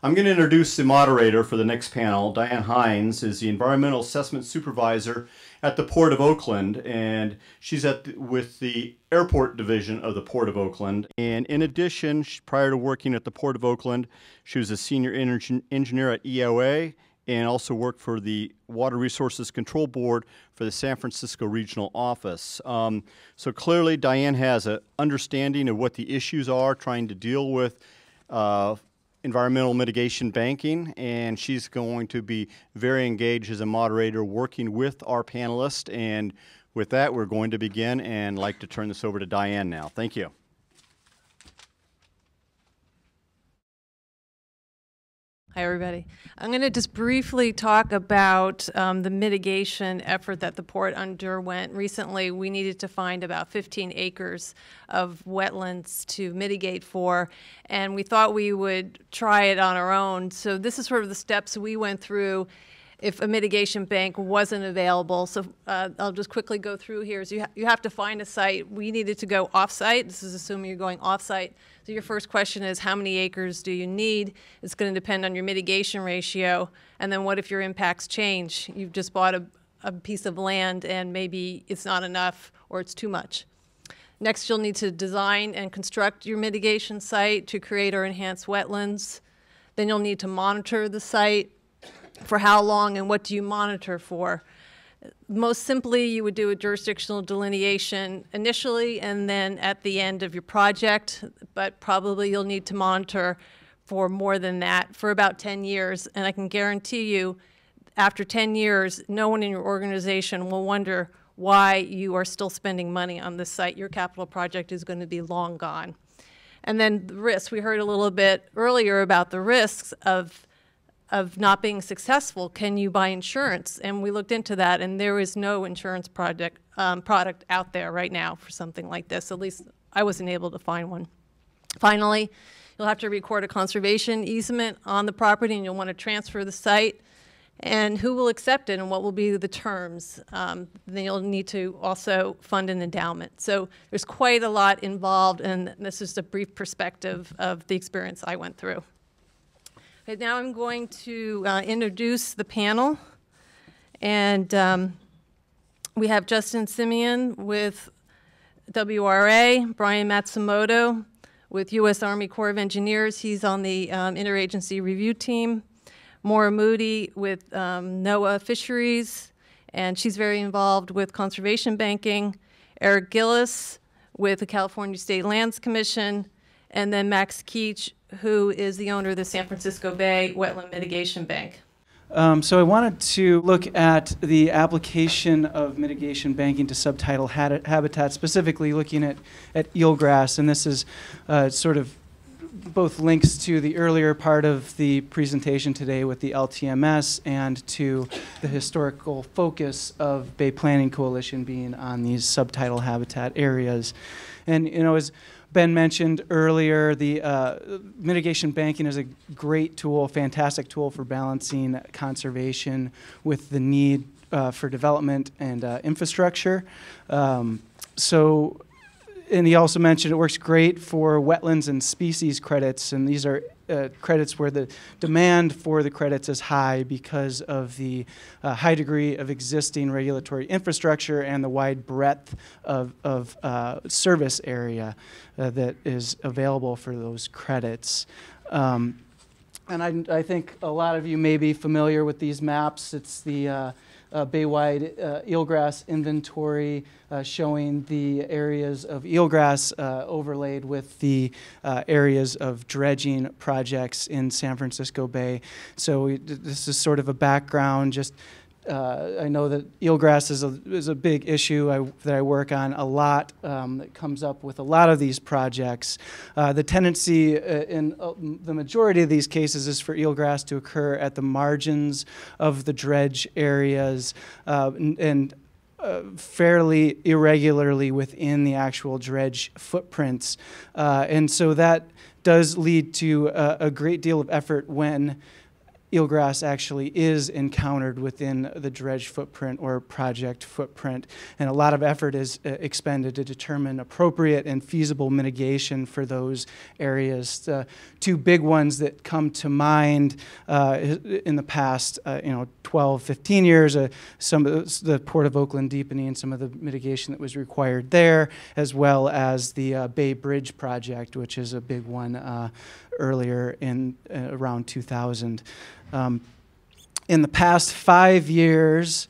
I'm going to introduce the moderator for the next panel. Diane Heinze is the Environmental Assessment Supervisor at the Port of Oakland, and she's with the Airport Division of the Port of Oakland. And in addition, prior to working at the Port of Oakland, she was a senior engineer at EOA and also worked for the Water Resources Control Board for the San Francisco Regional Office. So clearly, Diane has an understanding of what the issues are, trying to deal with environmental mitigation banking, and she's going to be very engaged as a moderator working with our panelists. And with that, we're going to begin, and I'd like to turn this over to Diane now. Thank you. Hi, everybody. I'm going to just briefly talk about the mitigation effort that the port underwent. Recently, we needed to find about 15 acres of wetlands to mitigate for, and we thought we would try it on our own. So this is sort of the steps we went through if a mitigation bank wasn't available. So I'll just quickly go through here. So you have to find a site. We needed to go off-site. This is assuming you're going off-site. So your first question is, how many acres do you need? It's going to depend on your mitigation ratio. And then what if your impacts change? You've just bought a piece of land and maybe it's not enough or it's too much. Next, you'll need to design and construct your mitigation site to create or enhance wetlands. Then you'll need to monitor the site. For how long and what do you monitor for? Most simply, you would do a jurisdictional delineation initially and then at the end of your project, but probably you'll need to monitor for more than that for about 10 years. And I can guarantee you, after 10 years, no one in your organization will wonder why you are still spending money on this site. Your capital project is going to be long gone. And then the risks. We heard a little bit earlier about the risks of not being successful. Can you buy insurance? And we looked into that, and there is no insurance product out there right now for something like this. At least I wasn't able to find one. Finally, you'll have to record a conservation easement on the property, and you'll want to transfer the site. And who will accept it, and what will be the terms? Then you'll need to also fund an endowment. So there's quite a lot involved, and this is a brief perspective of the experience I went through. Okay, now I'm going to introduce the panel. And we have Justin Semion with WRA, Bryan Matsumoto with U.S. Army Corps of Engineers. He's on the interagency review team. Maura Moody with NOAA Fisheries, and she's very involved with conservation banking. Eric Gillies with the California State Lands Commission, and then Max Keech, who is the owner of the San Francisco Bay Wetland Mitigation Bank. So I wanted to look at the application of mitigation banking to subtidal habitat, specifically looking at eelgrass, and this is sort of both links to the earlier part of the presentation today with the LTMS and to the historical focus of Bay Planning Coalition being on these subtidal habitat areas. And, you know, as Ben mentioned earlier, the mitigation banking is a great tool, fantastic tool for balancing conservation with the need for development and infrastructure. And he also mentioned it works great for wetlands and species credits, and these are credits where the demand for the credits is high because of the high degree of existing regulatory infrastructure and the wide breadth of service area that is available for those credits. And I think a lot of you may be familiar with these maps. It's the Bay-wide eelgrass inventory showing the areas of eelgrass overlaid with the areas of dredging projects in San Francisco Bay. So this is sort of a background. Just I know that eelgrass is a big issue that I work on a lot. That comes up with a lot of these projects. The tendency in the majority of these cases is for eelgrass to occur at the margins of the dredge areas and fairly irregularly within the actual dredge footprints. And so that does lead to a great deal of effort when eelgrass actually is encountered within the dredge footprint or project footprint, and a lot of effort is expended to determine appropriate and feasible mitigation for those areas. The two big ones that come to mind in the past 12, 15 years, some of the Port of Oakland deepening and some of the mitigation that was required there, as well as the Bay Bridge project, which is a big one earlier in around 2000. In the past 5 years,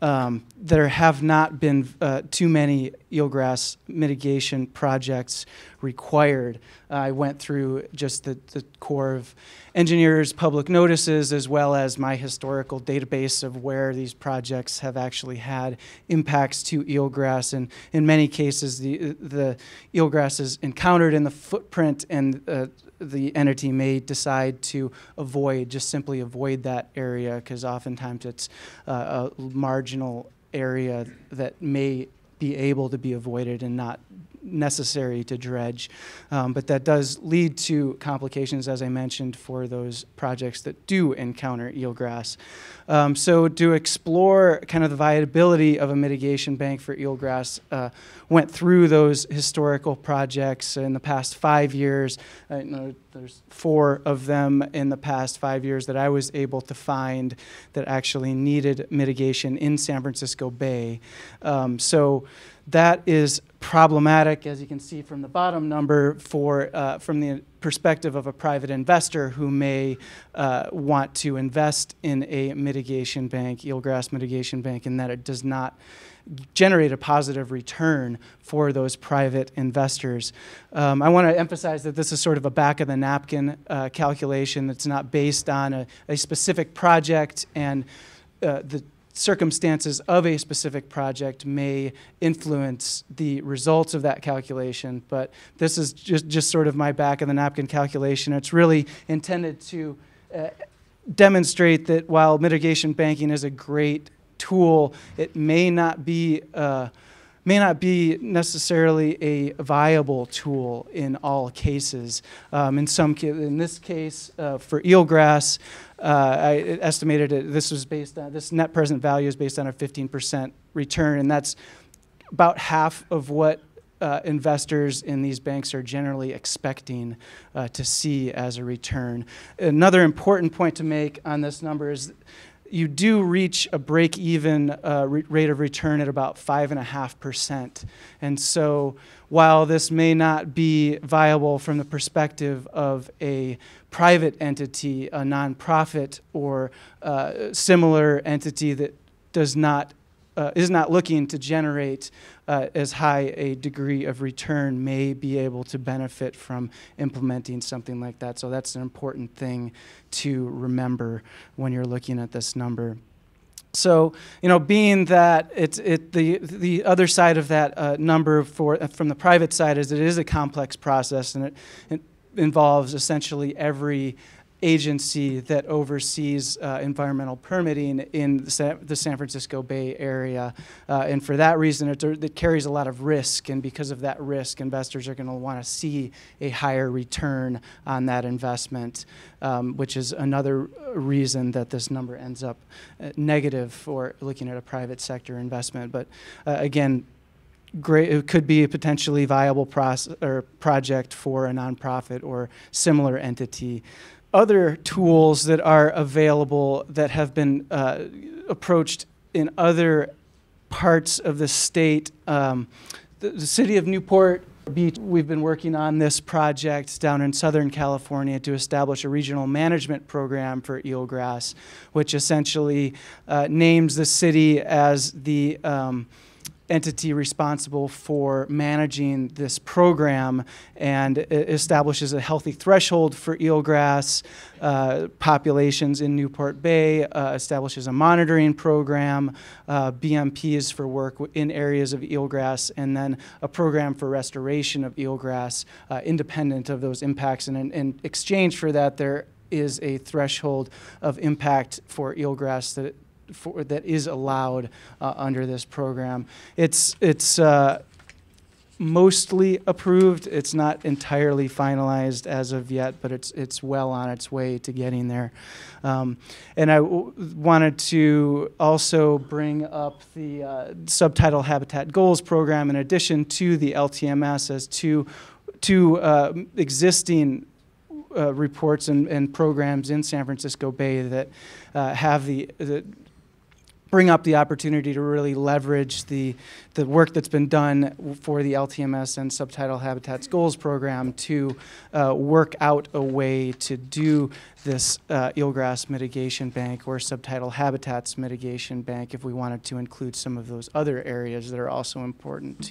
there have not been too many eelgrass mitigation projects required. I went through just the Corps of Engineers public notices, as well as my historical database of where these projects have actually had impacts to eelgrass. And in many cases, the eelgrass is encountered in the footprint, and the entity may decide to simply avoid that area, because oftentimes it's a marginal area that may be able to be avoided and not necessary to dredge. But that does lead to complications, as I mentioned, for those projects that do encounter eelgrass. So to explore kind of the viability of a mitigation bank for eelgrass, went through those historical projects in the past 5 years. There's 4 of them in the past 5 years that I was able to find that actually needed mitigation in San Francisco Bay. So that is problematic, as you can see from the bottom number, from the perspective of a private investor who may want to invest in a mitigation bank, eelgrass mitigation bank, and that it does not generate a positive return for those private investors. I want to emphasize that this is sort of a back-of-the-napkin calculation that's not based on a specific project, and the circumstances of a specific project may influence the results of that calculation, but this is just sort of my back-of-the-napkin calculation. It's really intended to demonstrate that while mitigation banking is a great tool, it may not be necessarily a viable tool in all cases. In this case, for eelgrass, I estimated this net present value is based on a 15% return, and that's about half of what investors in these banks are generally expecting to see as a return. Another important point to make on this number is you do reach a break-even rate of return at about 5.5%. And so while this may not be viable from the perspective of a private entity, a nonprofit, or similar entity that is not looking to generate as high a degree of return, may be able to benefit from implementing something like that. So that's an important thing to remember when you're looking at this number. So, being that the other side of that number from the private side is it is a complex process, and it involves essentially every agency that oversees environmental permitting in the San Francisco Bay Area. And for that reason, it carries a lot of risk. And because of that risk, investors are going to want to see a higher return on that investment, which is another reason that this number ends up negative for looking at a private sector investment. But again, it could be a potentially viable project for a nonprofit or similar entity. Other tools that are available that have been approached in other parts of the state, the city of Newport Beach, we've been working on this project down in Southern California to establish a regional management program for eelgrass, which essentially names the city as the entity responsible for managing this program, and establishes a healthy threshold for eelgrass populations in Newport Bay, establishes a monitoring program, BMPs for work in areas of eelgrass, and then a program for restoration of eelgrass independent of those impacts. And in exchange for that, there is a threshold of impact for eelgrass that is allowed under this program. It's mostly approved. It's not entirely finalized as of yet, but it's well on its way to getting there. And I wanted to also bring up the Subtitle Habitat Goals program in addition to the LTMS as two existing reports and programs in San Francisco Bay that have bring up the opportunity to really leverage the work that's been done for the LTMS and Subtitle Habitats Goals program to work out a way to do this eelgrass mitigation bank or subtidal habitats mitigation bank if we wanted to include some of those other areas that are also important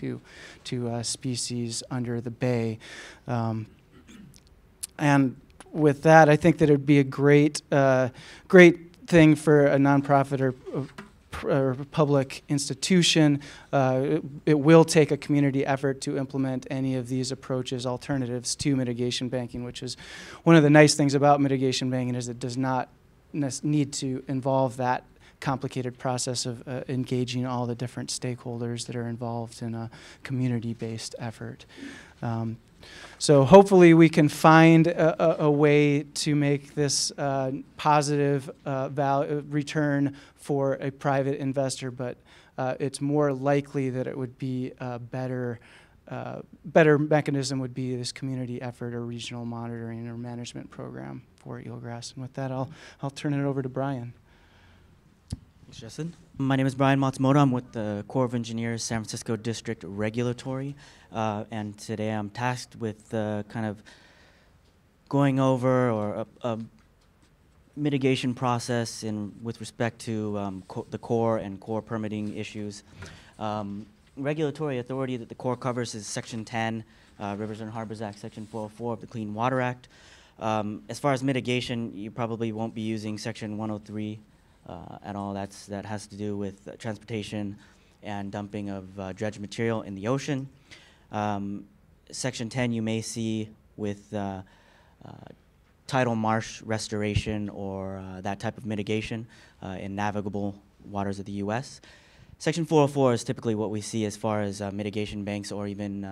to species under the bay. And with that, I think that it would be a great thing for a nonprofit or public institution. It will take a community effort to implement any of these approaches, alternatives to mitigation banking, which is one of the nice things about mitigation banking is it does not need to involve that complicated process of engaging all the different stakeholders that are involved in a community-based effort. So hopefully we can find a way to make this positive return for a private investor, but it's more likely that it would be a better mechanism would be this community effort or regional monitoring or management program for eelgrass. And with that, I'll turn it over to Bryan. Thanks, Justin. My name is Bryan Matsumoto. I'm with the Corps of Engineers San Francisco District Regulatory, and today I'm tasked with kind of going over a mitigation process with respect to the Corps and Corps permitting issues. Regulatory authority that the Corps covers is Section 10, Rivers and Harbors Act, Section 404 of the Clean Water Act. As far as mitigation, you probably won't be using Section 103 at all. That has to do with transportation and dumping of dredged material in the ocean. Section 10 you may see with tidal marsh restoration or that type of mitigation in navigable waters of the U.S. Section 404 is typically what we see as far as mitigation banks or even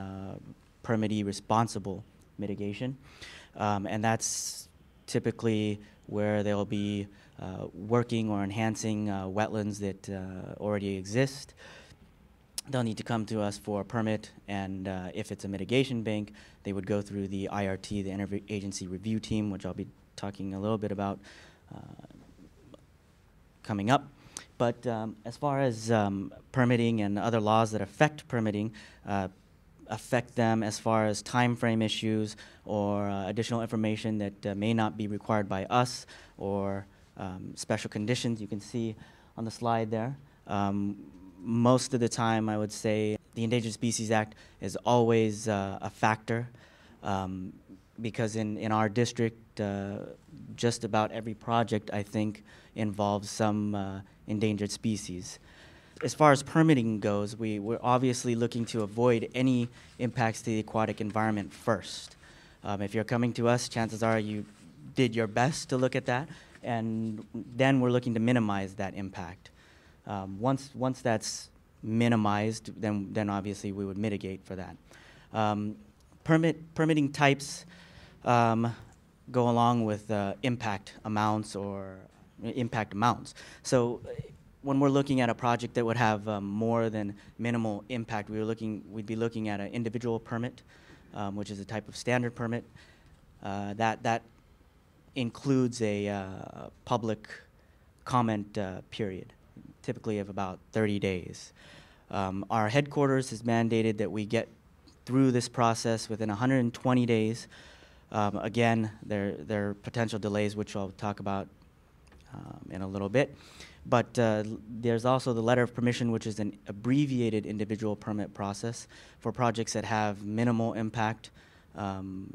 permittee responsible mitigation. And that's typically where they'll be working or enhancing wetlands that already exist. They'll need to come to us for a permit, and if it's a mitigation bank, they would go through the IRT, the Interagency Review Team, which I'll be talking a little bit about coming up. But as far as permitting and other laws that affect permitting, affect them as far as time frame issues or additional information that may not be required by us or special conditions you can see on the slide there. Most of the time, I would say the Endangered Species Act is always a factor because in our district, just about every project, I think, involves some endangered species. As far as permitting goes, we're obviously looking to avoid any impacts to the aquatic environment first. If you're coming to us, chances are you did your best to look at that, and then we're looking to minimize that impact. Once that's minimized, then obviously we would mitigate for that. Permitting types go along with impact amounts or impact amounts. So when we're looking at a project that would have more than minimal impact, we'd be looking at an individual permit, which is a type of standard permit. That includes a public comment period, typically of about 30 days. Our headquarters has mandated that we get through this process within 120 days. Again, there are potential delays, which I'll talk about in a little bit. But there's also the letter of permission, which is an abbreviated individual permit process for projects that have minimal impact. I'm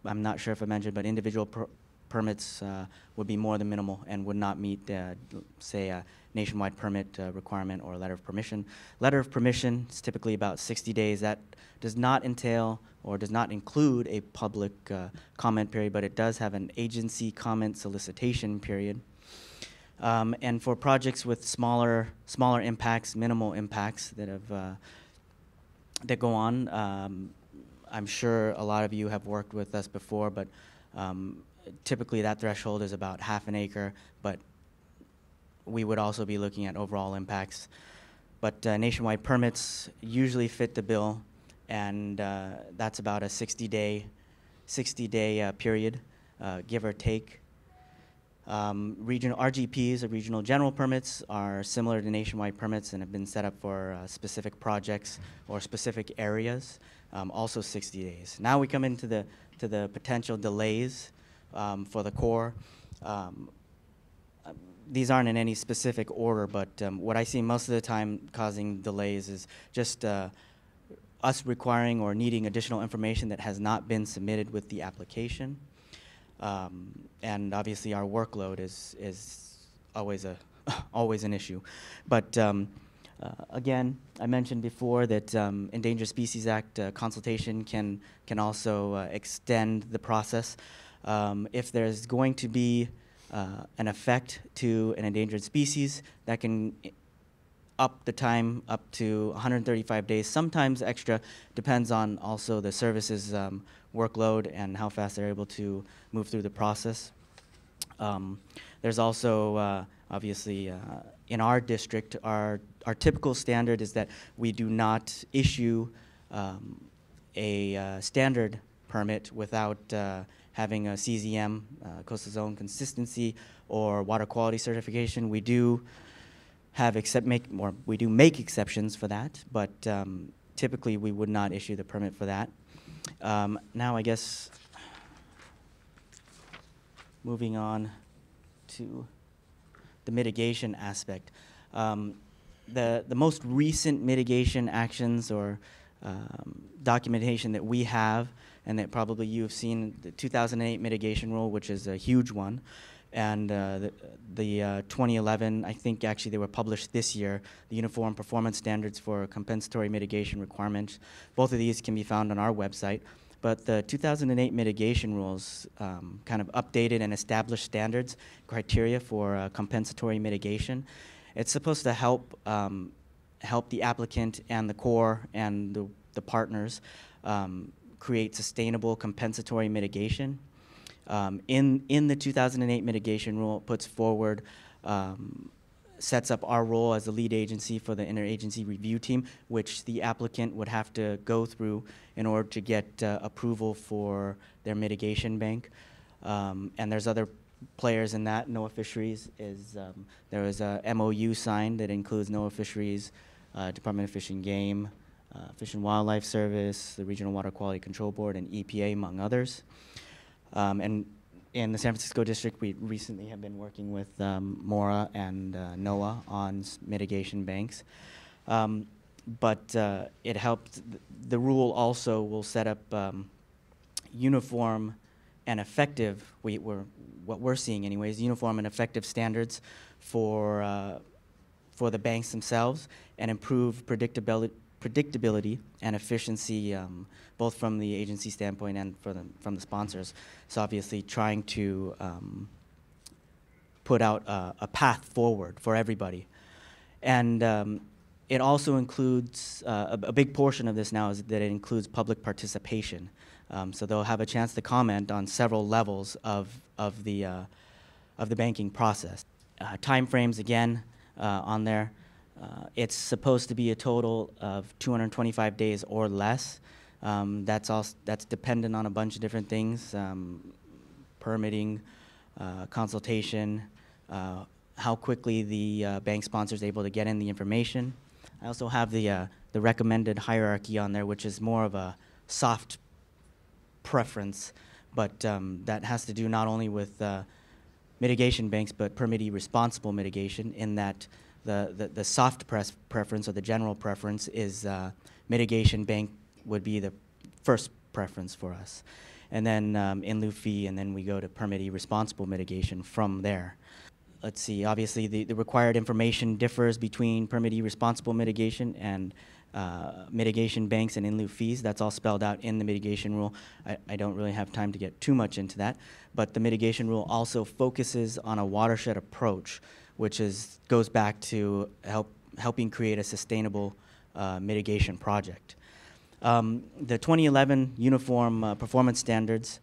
not sure if I mentioned, but individual permits would be more than minimal and would not meet, say, a nationwide permit requirement or letter of permission. Letter of permission is typically about 60 days. That does not entail or does not include a public comment period, but it does have an agency comment solicitation period. And for projects with smaller impacts, minimal impacts that have that go on. I'm sure a lot of you have worked with us before, but typically that threshold is about half an acre, but we would also be looking at overall impacts. But nationwide permits usually fit the bill, and that's about a 60-day period, give or take. Regional RGPs, or regional general permits, are similar to nationwide permits and have been set up for specific projects or specific areas, also 60 days. Now we come into the potential delays for the Corps. These aren't in any specific order, but what I see most of the time causing delays is just us requiring or needing additional information that has not been submitted with the application. And obviously our workload is always always an issue. But again, I mentioned before that Endangered Species Act consultation can also extend the process. If there's going to be an effect to an endangered species, that can up the time up to 135 days, sometimes extra, depends on also the services workload and how fast they're able to move through the process. There's also, obviously, in our district, our typical standard is that we do not issue a standard permit without having a CZM, coastal zone consistency, or water quality certification. We do have make exceptions for that, but typically we would not issue the permit for that. Now, I guess moving on to the mitigation aspect. The most recent mitigation actions or documentation that we have, and that probably you have seen, the 2008 mitigation rule, which is a huge one, and the 2011, I think actually they were published this year, the Uniform Performance Standards for Compensatory Mitigation Requirements. Both of these can be found on our website. But the 2008 mitigation rules kind of updated and established standards, criteria for compensatory mitigation. It's supposed to help the applicant and the Corps and the partners create sustainable compensatory mitigation. In the 2008 mitigation rule, it puts forward, sets up our role as the lead agency for the interagency review team, which the applicant would have to go through in order to get approval for their mitigation bank. And there's other players in that. NOAA Fisheries is, there is a MOU signed that includes NOAA Fisheries, Department of Fish and Game, Fish and Wildlife Service, the Regional Water Quality Control Board, and EPA, among others. And in the San Francisco district, we recently have been working with Maura and NOAA on mitigation banks. But it helped, the rule also will set up uniform and effective, what we're seeing anyways, uniform and effective standards for the banks themselves, and improve predictability and efficiency, both from the agency standpoint and from the sponsors. So obviously trying to put out a path forward for everybody. And it also includes, a big portion of this now is that it includes public participation. So they'll have a chance to comment on several levels of the banking process. Time frames, again, on there. It's supposed to be a total of 225 days or less. That's dependent on a bunch of different things, permitting, consultation, how quickly the bank sponsor is able to get in the information. I also have the recommended hierarchy on there, which is more of a soft preference, but that has to do not only with mitigation banks, but permittee responsible mitigation, in that the soft preference, or the general preference, is mitigation bank would be the first preference for us. And then in lieu fee, and then we go to permittee responsible mitigation from there. Let's see, obviously the required information differs between permittee responsible mitigation and mitigation banks and in lieu fees. That's all spelled out in the mitigation rule. I don't really have time to get too much into that, but the mitigation rule also focuses on a watershed approach, which goes back to helping create a sustainable mitigation project. The 2011 Uniform Performance Standards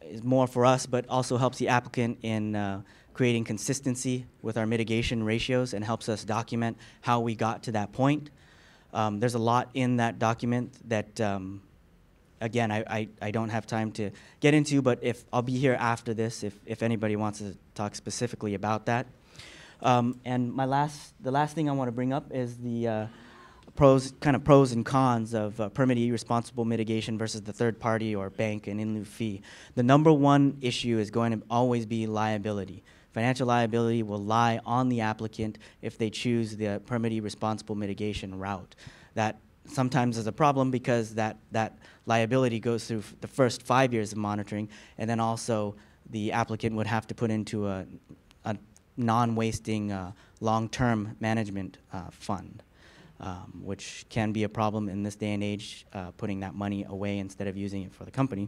is more for us, but also helps the applicant in creating consistency with our mitigation ratios and helps us document how we got to that point. There's a lot in that document that, again, I don't have time to get into, but I'll be here after this if anybody wants to talk specifically about that. And the last thing I want to bring up is the pros and cons of permittee responsible mitigation versus the third party or bank and in lieu fee. The number one issue is going to always be liability. Financial liability will lie on the applicant if they choose the permittee responsible mitigation route. That sometimes is a problem because that liability goes through the first 5 years of monitoring, and then also the applicant would have to put into a non-wasting long-term management fund, which can be a problem in this day and age, putting that money away instead of using it for the company.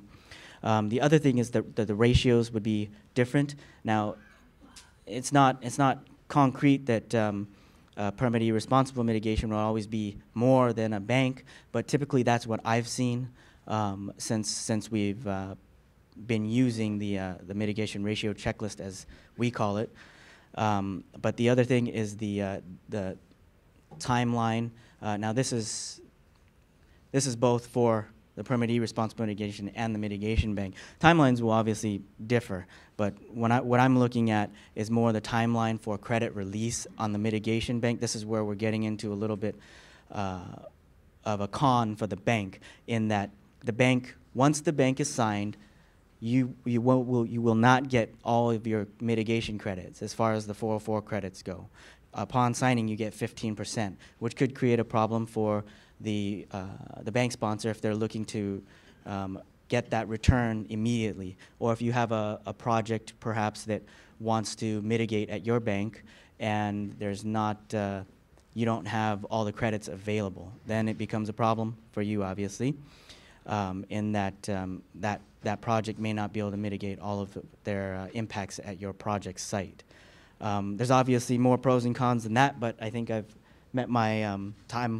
The other thing is that the ratios would be different. Now, it's not concrete that permittee responsible mitigation will always be more than a bank, but typically that's what I've seen since we've been using the mitigation ratio checklist, as we call it. But the other thing is the timeline. Now this is both for the permittee responsible mitigation and the mitigation bank. Timelines will obviously differ, but what I'm looking at is more the timeline for credit release on the mitigation bank. This is where we're getting into a little bit of a con for the bank, in that the bank, once the bank is signed, you will not get all of your mitigation credits as far as the 404 credits go. Upon signing, you get 15%, which could create a problem for the bank sponsor if they're looking to get that return immediately, or if you have a project perhaps that wants to mitigate at your bank and there's not you don't have all the credits available, then it becomes a problem for you, obviously, in that that project may not be able to mitigate all of their impacts at your project site. There's obviously more pros and cons than that, but I think I've met my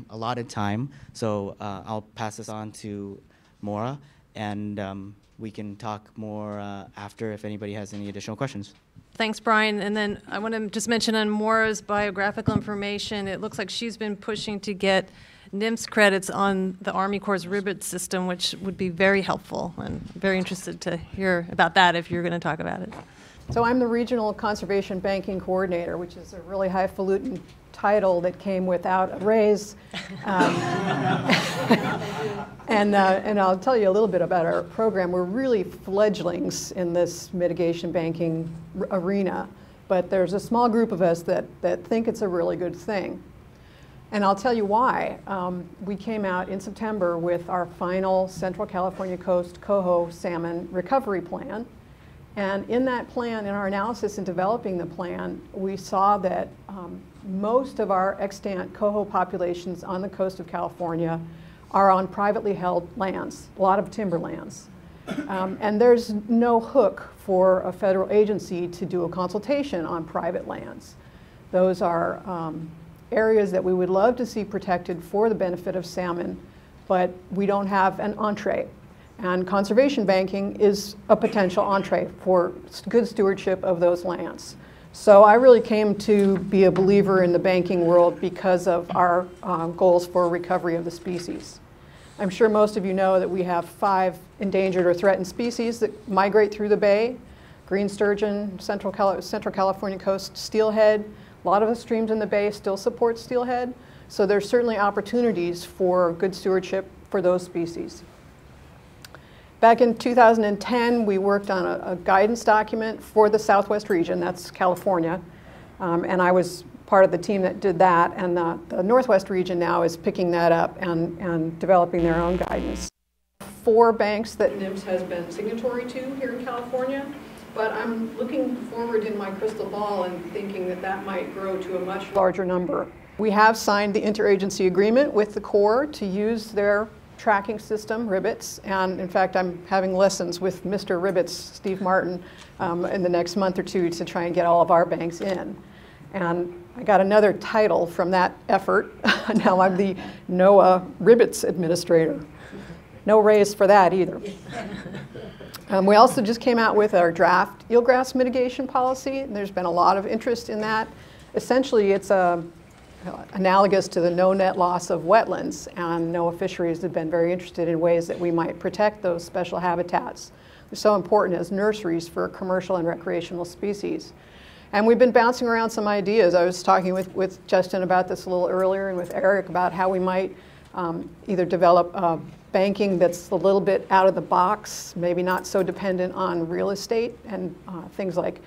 allotted time, so I'll pass this on to Maura, and we can talk more after if anybody has any additional questions. Thanks, Bryan. And then I want to just mention on Maura's biographical information, it looks like she's been pushing to get NIMS credits on the Army Corps' ribbit system, which would be very helpful, and very interested to hear about that if you're going to talk about it. So I'm the Regional Conservation Banking Coordinator, which is a really highfalutin title that came without a raise. And I'll tell you a little bit about our program. We're really fledglings in this mitigation banking arena, but there's a small group of us that think it's a really good thing. And I'll tell you why. We came out in September with our final Central California Coast coho salmon recovery plan. And in that plan, in our analysis in developing the plan, we saw that most of our extant coho populations on the coast of California are on privately held lands, a lot of timberlands. And there's no hook for a federal agency to do a consultation on private lands. Those are areas that we would love to see protected for the benefit of salmon, but we don't have an entree. And conservation banking is a potential entree for good stewardship of those lands. So I really came to be a believer in the banking world because of our goals for recovery of the species. I'm sure most of you know that we have 5 endangered or threatened species that migrate through the bay: green sturgeon, Central California coast steelhead. A lot of the streams in the bay still support steelhead. So there's certainly opportunities for good stewardship for those species. Back in 2010, we worked on a guidance document for the Southwest region, that's California, and I was part of the team that did that, and the Northwest region now is picking that up and developing their own guidance. 4 banks that NIMS has been signatory to here in California, but I'm looking forward in my crystal ball and thinking that that might grow to a much larger number. We have signed the interagency agreement with the Corps to use their tracking system, Ribbits, and in fact I'm having lessons with Mr. Ribbits, Steve Martin, in the next month or two to try and get all of our banks in. And I got another title from that effort. Now I'm the NOAA Ribbits Administrator. No raise for that either. We also just came out with our draft eelgrass mitigation policy, and there's been a lot of interest in that. Essentially, it's analogous to the no net loss of wetlands, and NOAA Fisheries have been very interested in ways that we might protect those special habitats. They're so important as nurseries for commercial and recreational species. And we've been bouncing around some ideas. I was talking with Justin about this a little earlier, and with Eric about how we might either develop banking that's a little bit out of the box, maybe not so dependent on real estate and things like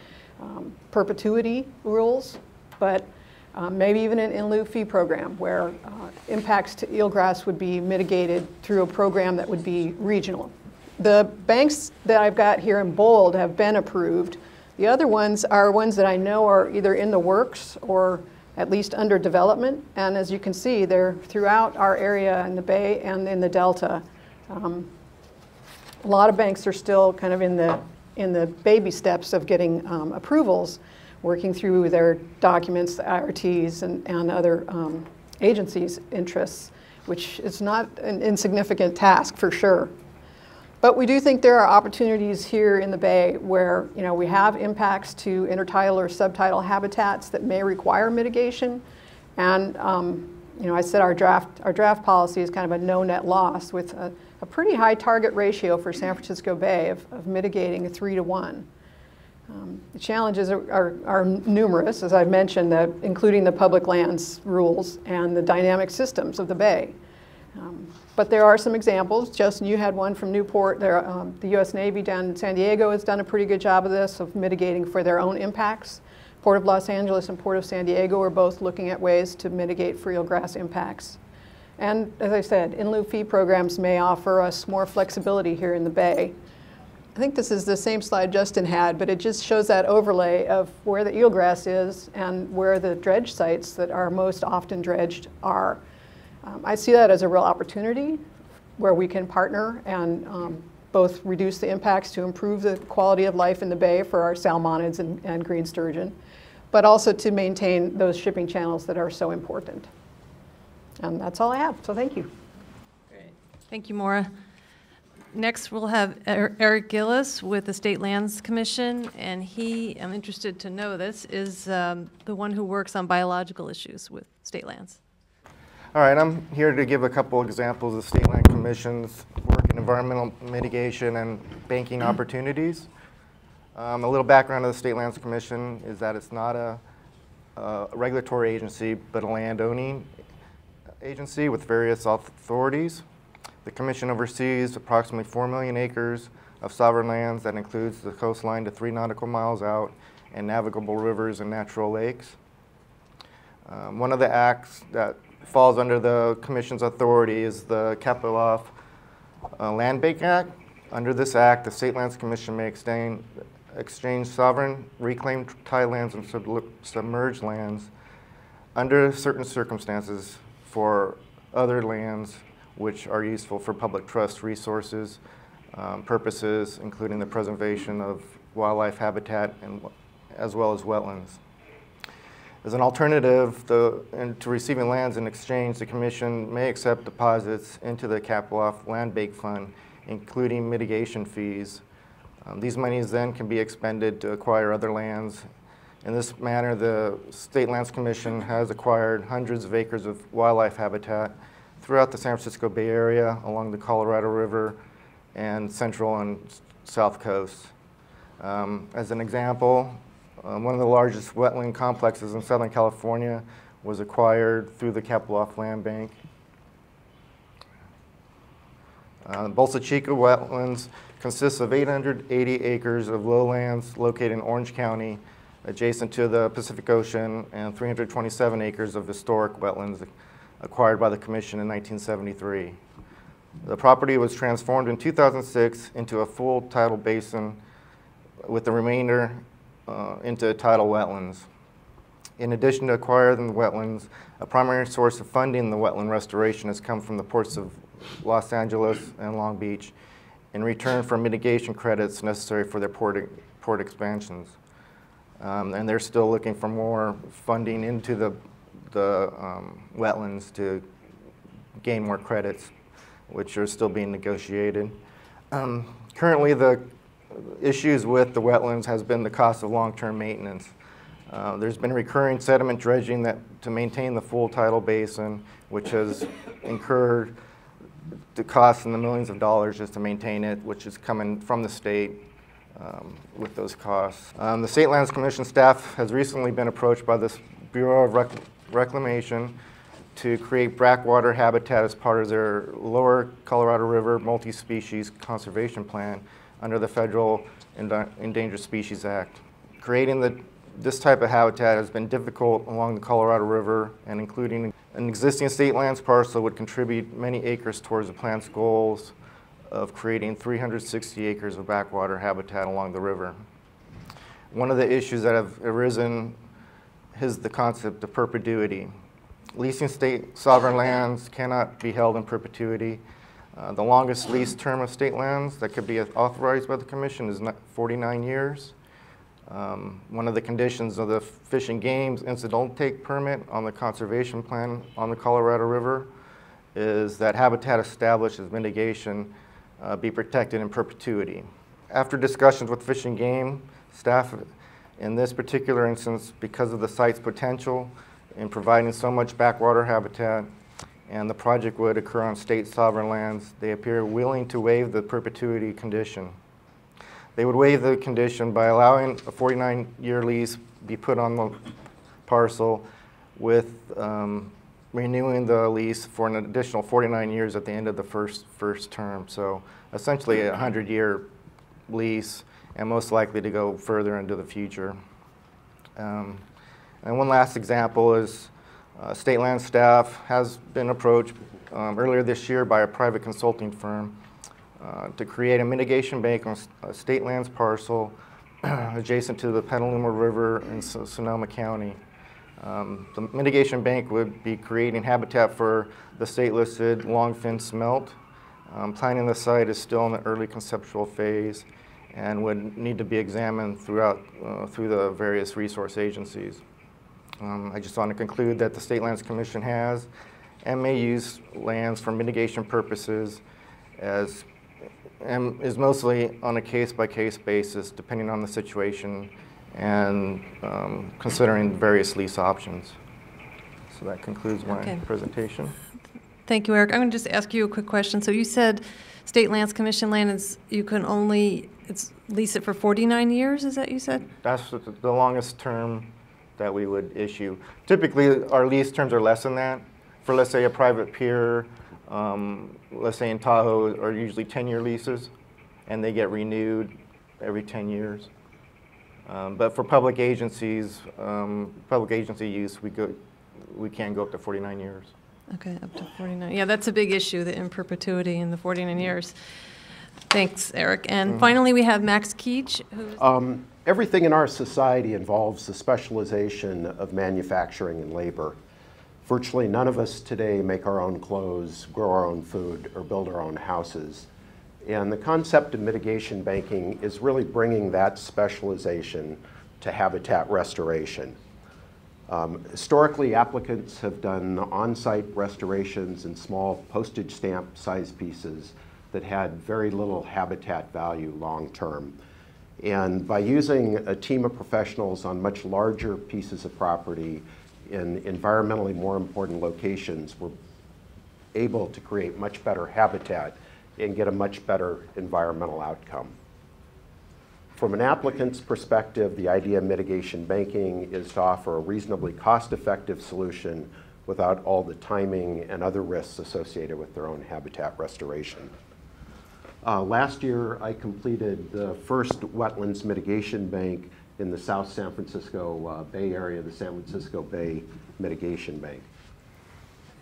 perpetuity rules, but maybe even an in lieu fee program where impacts to eelgrass would be mitigated through a program that would be regional. The banks that I've got here in bold have been approved. The other ones are ones that I know are either in the works or at least under development. And as you can see, they're throughout our area in the Bay and in the Delta. A lot of banks are still kind of in the baby steps of getting approvals, working through their documents, the IRTs, and other agencies' interests, which is not an insignificant task for sure. But we do think there are opportunities here in the Bay where we have impacts to intertidal or subtidal habitats that may require mitigation. And I said our draft policy is kind of a no net loss with a pretty high target ratio for San Francisco Bay of mitigating a 3-to-1. The challenges are numerous, as I've mentioned, including the public lands rules and the dynamic systems of the Bay. But there are some examples. Justin, you had one from Newport. The U.S. Navy down in San Diego has done a pretty good job of this, of mitigating for their own impacts. Port of Los Angeles and Port of San Diego are both looking at ways to mitigate for eelgrass impacts. And as I said, in lieu fee programs may offer us more flexibility here in the Bay. I think this is the same slide Justin had, but it just shows that overlay of where the eelgrass is and where the dredge sites that are most often dredged are. I see that as a real opportunity where we can partner and both reduce the impacts to improve the quality of life in the Bay for our salmonids and green sturgeon, but also to maintain those shipping channels that are so important. And that's all I have, so thank you. Great. Thank you, Maura. Next, we'll have Eric Gillies with the State Lands Commission, and he, I'm interested to know this, is the one who works on biological issues with state lands. All right, I'm here to give a couple examples of State Land Commission's work in environmental mitigation and banking opportunities. A little background of the State Lands Commission is that it's not a regulatory agency, but a land-owning agency with various authorities. The Commission oversees approximately 4 million acres of sovereign lands that includes the coastline to 3 nautical miles out and navigable rivers and natural lakes. One of the acts that falls under the Commission's authority is the Kapolov Land Bank Act. Under this act, the State Lands Commission may exchange sovereign, reclaimed tidelands and submerged lands under certain circumstances for other lands which are useful for public trust resources purposes, including the preservation of wildlife habitat as well as wetlands. As an alternative to receiving lands in exchange, the Commission may accept deposits into the Kapolov Land Bank Fund, including mitigation fees. These monies then can be expended to acquire other lands. In this manner, the State Lands Commission has acquired hundreds of acres of wildlife habitat throughout the San Francisco Bay Area, along the Colorado River, and central and south coasts. As an example, one of the largest wetland complexes in Southern California was acquired through the Kapolov Land Bank. Bolsa Chica wetlands consists of 880 acres of lowlands located in Orange County, adjacent to the Pacific Ocean, and 327 acres of historic wetlands acquired by the Commission in 1973. The property was transformed in 2006 into a full tidal basin, with the remainder into tidal wetlands. In addition to acquiring the wetlands, a primary source of funding the wetland restoration has come from the ports of Los Angeles and Long Beach in return for mitigation credits necessary for their port expansions. And they're still looking for more funding into the wetlands to gain more credits, which are still being negotiated. Currently, the issues with the wetlands has been the cost of long-term maintenance. There's been recurring sediment dredging to maintain the full tidal basin, which has incurred the cost in the millions of dollars just to maintain it, which is coming from the state with those costs. The State Lands Commission staff has recently been approached by the Bureau of Reclamation to create brackwater habitat as part of their Lower Colorado River Multi-Species Conservation Plan under the Federal Endangered Species Act. Creating this type of habitat has been difficult along the Colorado River, and including an existing state lands parcel would contribute many acres towards the plan's goals of creating 360 acres of backwater habitat along the river. One of the issues that have arisen is the concept of perpetuity. Leasing state sovereign lands cannot be held in perpetuity. The longest lease term of state lands that could be authorized by the Commission is 49 years. One of the conditions of the Fish and Game's incidental take permit on the conservation plan on the Colorado River is that habitat established as mitigation be protected in perpetuity. After discussions with Fish and Game staff, in this particular instance, because of the site's potential in providing so much backwater habitat and the project would occur on state sovereign lands, they appear willing to waive the perpetuity condition. They would waive the condition by allowing a 49-year lease be put on the parcel with renewing the lease for an additional 49 years at the end of the first term. So essentially a 100-year lease and most likely to go further into the future. And one last example is state land staff has been approached earlier this year by a private consulting firm to create a mitigation bank on a state lands parcel adjacent to the Petaluma River in Sonoma County. The mitigation bank would be creating habitat for the state-listed longfin smelt. Planning the site is still in the early conceptual phase and would need to be examined through the various resource agencies. I just want to conclude that the State Lands Commission has and may use lands for mitigation purposes and is mostly on a case-by-case basis depending on the situation and considering various lease options. So that concludes my presentation. Thank you, Eric. I'm going to just ask you a quick question. So you said State Lands Commission land is, you can only lease it for 49 years, is that you said? That's the longest term that we would issue. Typically, our lease terms are less than that. For, let's say, a private pier, let's say in Tahoe, are usually 10-year leases, and they get renewed every 10 years. But for public agencies, public agency use, we can go up to 49 years. Okay, up to 49. Yeah, that's a big issue, the in perpetuity in the 49 years. Thanks, Eric. And finally, we have Max Keech. Everything in our society involves the specialization of manufacturing and labor. Virtually none of us today make our own clothes, grow our own food, or build our own houses. And the concept of mitigation banking is really bringing that specialization to habitat restoration. Historically, applicants have done on-site restorations in small postage stamp size pieces that had very little habitat value long-term. And by using a team of professionals on much larger pieces of property in environmentally more important locations, we're able to create much better habitat and get a much better environmental outcome. From an applicant's perspective, the idea of mitigation banking is to offer a reasonably cost-effective solution without all the timing and other risks associated with their own habitat restoration. Last year, I completed the first wetlands mitigation bank in the South San Francisco Bay Area, the San Francisco Bay Mitigation Bank.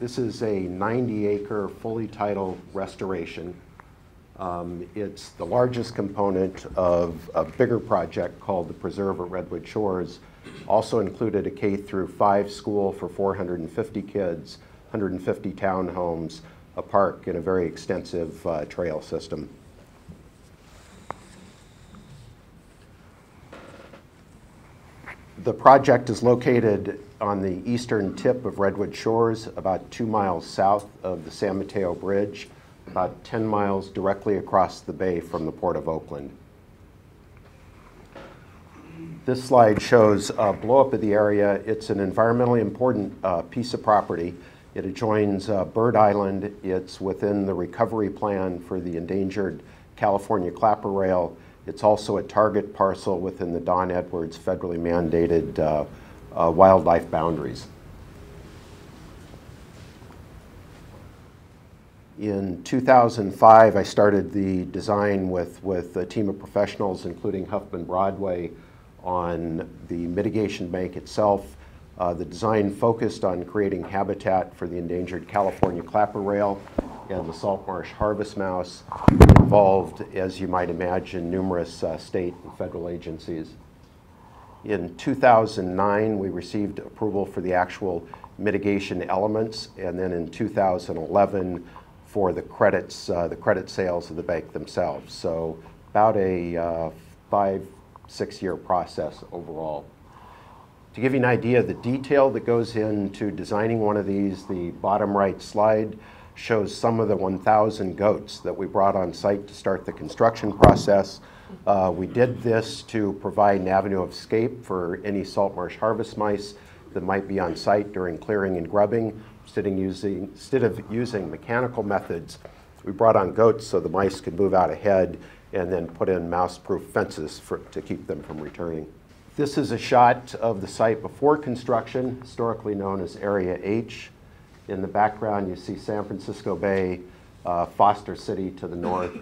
This is a 90-acre, fully titled restoration. It's the largest component of a bigger project called the Preserve at Redwood Shores. Also included a K-5 school for 450 kids, 150 townhomes, a park, and a very extensive trail system. The project is located on the eastern tip of Redwood Shores, about 2 miles south of the San Mateo Bridge, about 10 miles directly across the bay from the Port of Oakland. This slide shows a blow-up of the area. It's an environmentally important piece of property. It adjoins Bird Island. It's within the recovery plan for the endangered California clapper rail. It's also a target parcel within the Don Edwards federally mandated wildlife boundaries. In 2005, I started the design with a team of professionals, including Huffman Broadway, on the mitigation bank itself. The design focused on creating habitat for the endangered California clapper rail and the salt marsh harvest mouse. It involved, as you might imagine, numerous state and federal agencies. In 2009, we received approval for the actual mitigation elements, and then in 2011 for the credits, the credit sales of the bank themselves. So about a 5-6 year process overall. To give you an idea of the detail that goes into designing one of these, the bottom right slide shows some of the 1,000 goats that we brought on site to start the construction process. We did this to provide an avenue of escape for any salt marsh harvest mice that might be on site during clearing and grubbing. Instead of using mechanical methods, we brought on goats so the mice could move out ahead and then put in mouse-proof fences to keep them from returning. This is a shot of the site before construction, historically known as Area H. In the background, you see San Francisco Bay, Foster City to the north,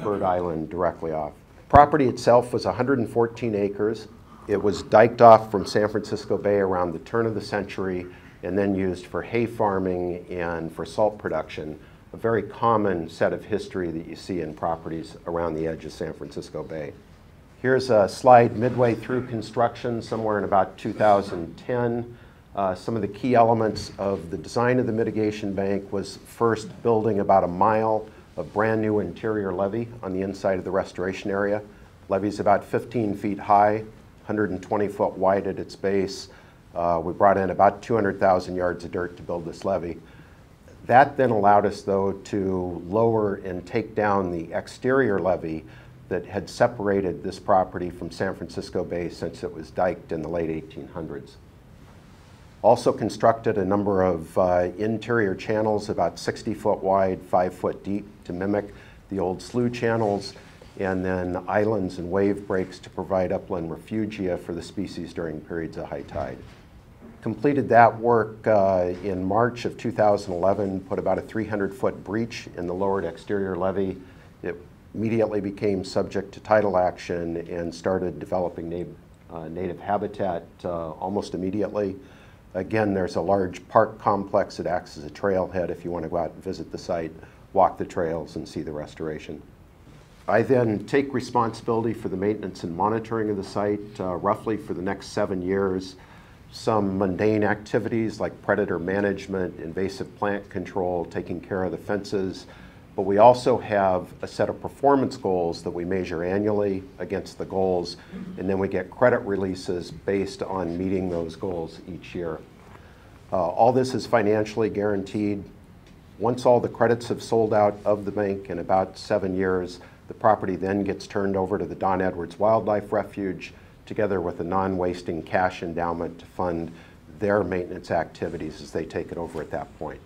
Bird Island directly off. Property itself was 114 acres. It was diked off from San Francisco Bay around the turn of the century and then used for hay farming and for salt production, a very common set of history that you see in properties around the edge of San Francisco Bay. Here's a slide midway through construction, somewhere in about 2010. Some of the key elements of the design of the mitigation bank was first building about 1 mile of brand new interior levee on the inside of the restoration area. Levee's about 15 feet high, 120 foot wide at its base. We brought in about 200,000 yards of dirt to build this levee. That then allowed us, though, to lower and take down the exterior levee that had separated this property from San Francisco Bay since it was diked in the late 1800s. Also constructed a number of interior channels about 60 foot wide, 5 foot deep to mimic the old slough channels, and then islands and wave breaks to provide upland refugia for the species during periods of high tide. Completed that work in March of 2011, put about a 300-foot breach in the lowered exterior levee. It immediately became subject to tidal action and started developing native habitat almost immediately. Again, there's a large park complex that acts as a trailhead if you want to go out and visit the site, walk the trails, and see the restoration. I then take responsibility for the maintenance and monitoring of the site roughly for the next 7 years. Some mundane activities like predator management, invasive plant control, taking care of the fences, but we also have a set of performance goals that we measure annually against the goals, and then we get credit releases based on meeting those goals each year. All this is financially guaranteed. Once all the credits have sold out of the bank in about 7 years, the property then gets turned over to the Don Edwards Wildlife Refuge, together with a non-wasting cash endowment to fund their maintenance activities as they take it over at that point.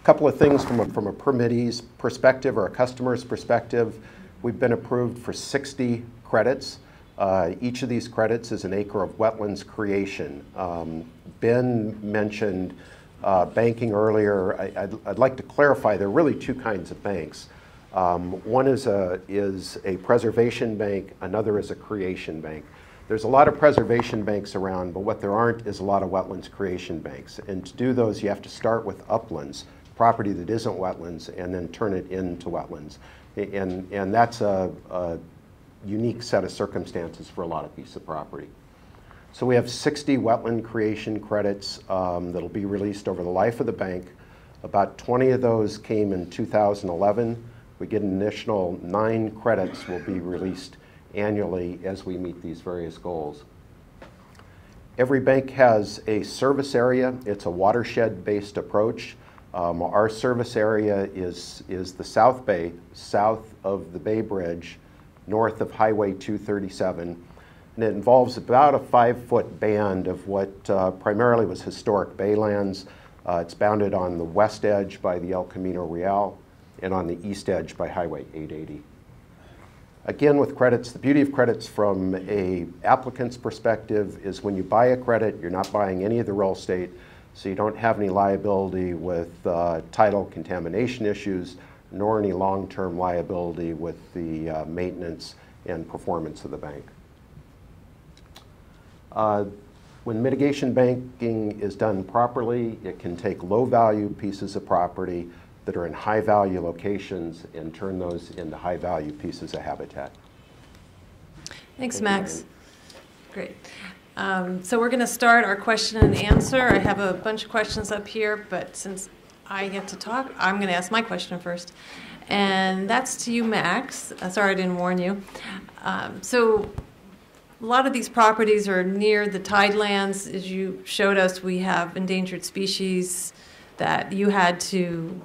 A couple of things from a permittee's perspective or a customer's perspective. We've been approved for 60 credits. Each of these credits is an acre of wetlands creation. Ben mentioned banking earlier. I'd like to clarify there are really two kinds of banks. One is a preservation bank, another is a creation bank. There's a lot of preservation banks around, but what there aren't is a lot of wetlands creation banks. And to do those, you have to start with uplands, property that isn't wetlands, and then turn it into wetlands. And that's a unique set of circumstances for a lot of pieces of property. So we have 60 wetland creation credits that'll be released over the life of the bank. About 20 of those came in 2011. We get an additional 9 credits will be released annually as we meet these various goals. Every bank has a service area. It's a watershed-based approach. Our service area is the South Bay, south of the Bay Bridge, north of Highway 237. And it involves about a 5-foot band of what primarily was historic baylands. It's bounded on the west edge by the El Camino Real and on the east edge by Highway 880. Again, with credits, the beauty of credits from an applicant's perspective is when you buy a credit, you're not buying any of the real estate, so you don't have any liability with title contamination issues, nor any long-term liability with the maintenance and performance of the bank. When mitigation banking is done properly, it can take low-value pieces of property that are in high-value locations and turn those into high-value pieces of habitat. Thanks, Max. Great. So we're going to start our question and answer. I have a bunch of questions up here, but since I get to talk, I'm going to ask my question first. And that's to you, Max. Sorry I didn't warn you. So a lot of these properties are near the tidelands. As you showed us, we have endangered species that you had to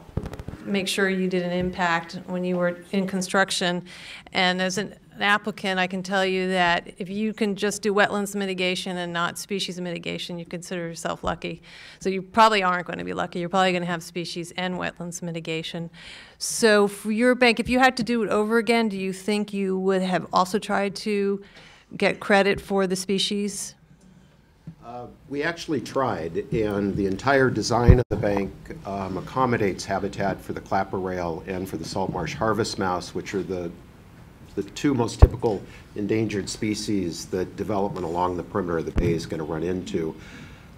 make sure you didn't impact when you were in construction. And as an applicant, I can tell you that if you can just do wetlands mitigation and not species mitigation, you consider yourself lucky. So you probably aren't going to be lucky. You're probably going to have species and wetlands mitigation. So for your bank, if you had to do it over again, do you think you would have also tried to get credit for the species? We actually tried, and the entire design of the bank accommodates habitat for the clapper rail and for the salt marsh harvest mouse, which are the two most typical endangered species that development along the perimeter of the bay is going to run into.